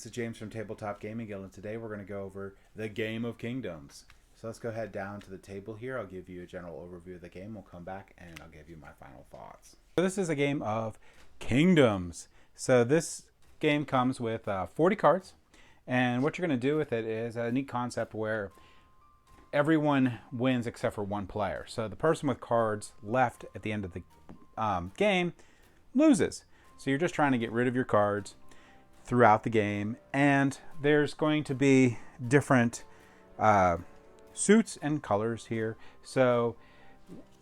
This is James from Tabletop Gaming Guild, and today we're going to go over the Game of Kingdoms. So let's go ahead down to the table here. I'll give you a general overview of the game. We'll come back and I'll give you my final thoughts. So this is a game of Kingdoms. So this game comes with 40 cards, and what you're going to do with it is a neat concept where everyone wins except for one player. So the person with cards left at the end of the game loses. So you're just trying to get rid of your cards throughout the game, and there's going to be different suits and colors here. So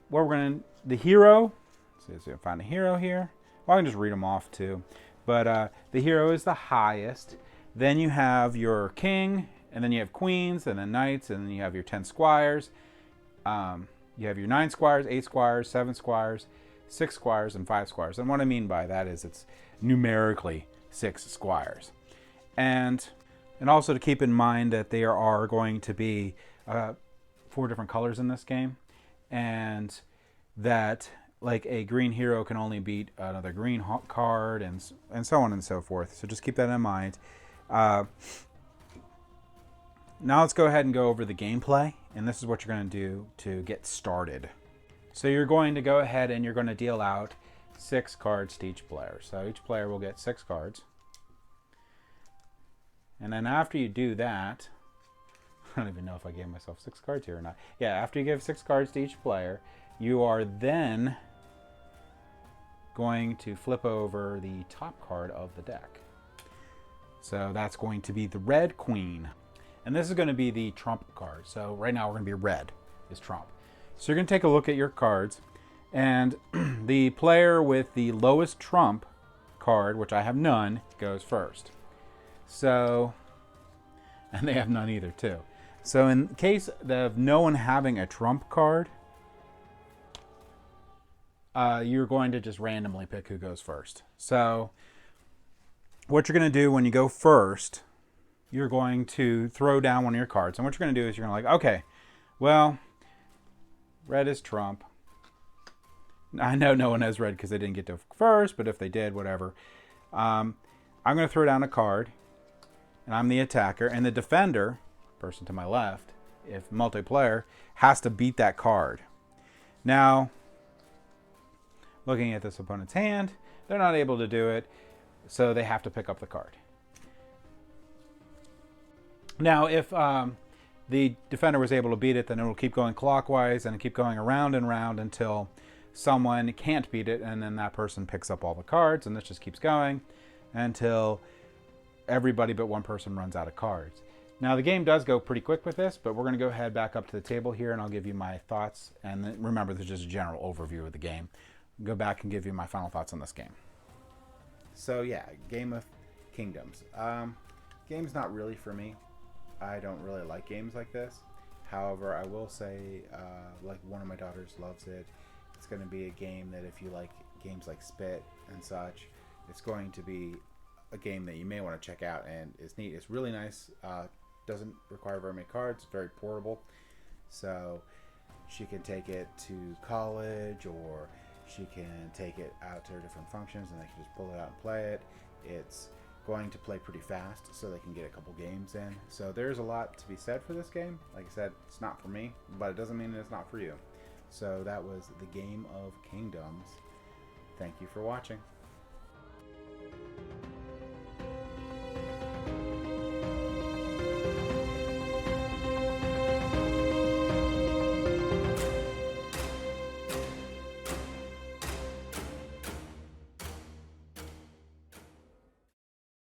what we're going to, the hero, let's see if I can find a hero here. Well, I can just read them off too. But the hero is the highest. Then you have your king, and then you have queens, and then knights, and then you have your 10 squires. You have your 9 squires, 8 squires, 7 squires, 6 squires, and 5 squires. And what I mean by that is it's numerically 6 squires. And also to keep in mind that there are going to be 4 different colors in this game, and that like a green hero can only beat another green card, and so on and so forth. So just keep that in mind. Now let's go ahead and go over the gameplay, and this is what you're going to do to get started. So you're going to go ahead and you're going to deal out 6 cards to each player. So each player will get 6 cards. And then after you do that, I don't even know if I gave myself 6 cards here or not. Yeah, after you give 6 cards to each player, you are then going to flip over the top card of the deck. So that's going to be the red queen. And this is going to be the trump card. So right now we're going to be red is trump. So you're going to take a look at your cards, and the player with the lowest trump card, which I have none, goes first. So, and they have none either too. So in case of no one having a trump card, you're going to just randomly pick who goes first. So what you're going to do when you go first, you're going to throw down one of your cards. And what you're going to do is you're going to okay, well, red is trump. I know no one has red because they didn't get to first, but if they did, whatever. I'm going to throw down a card, and I'm the attacker, and the defender, person to my left, if multiplayer, has to beat that card. Now, looking at this opponent's hand, they're not able to do it, so they have to pick up the card. Now, if the defender was able to beat it, then it will keep going clockwise and keep going around and around until someone can't beat it, and then that person picks up all the cards, and this just keeps going until everybody but one person runs out of cards. Now, the game does go pretty quick with this, but we're going to go ahead back up to the table here, and I'll give you my thoughts. And then, remember, this is just a general overview of the game. I'll go back and give you my final thoughts on this game. So yeah, Game of Kingdoms. Game's not really for me. I don't really like games like this. However, I will say, like one of my daughters loves it. It's going to be a game that if you like games like Spit and such, it's going to be a game that you may want to check out, and it's neat. It's really nice. Doesn't require very many cards. Very portable. So she can take it to college, or she can take it out to her different functions, and they can just pull it out and play it. It's going to play pretty fast, so they can get a couple games in. So there's a lot to be said for this game. Like I said, it's not for me, but it doesn't mean it's not for you. So that was the Game of Kingdoms. Thank you for watching.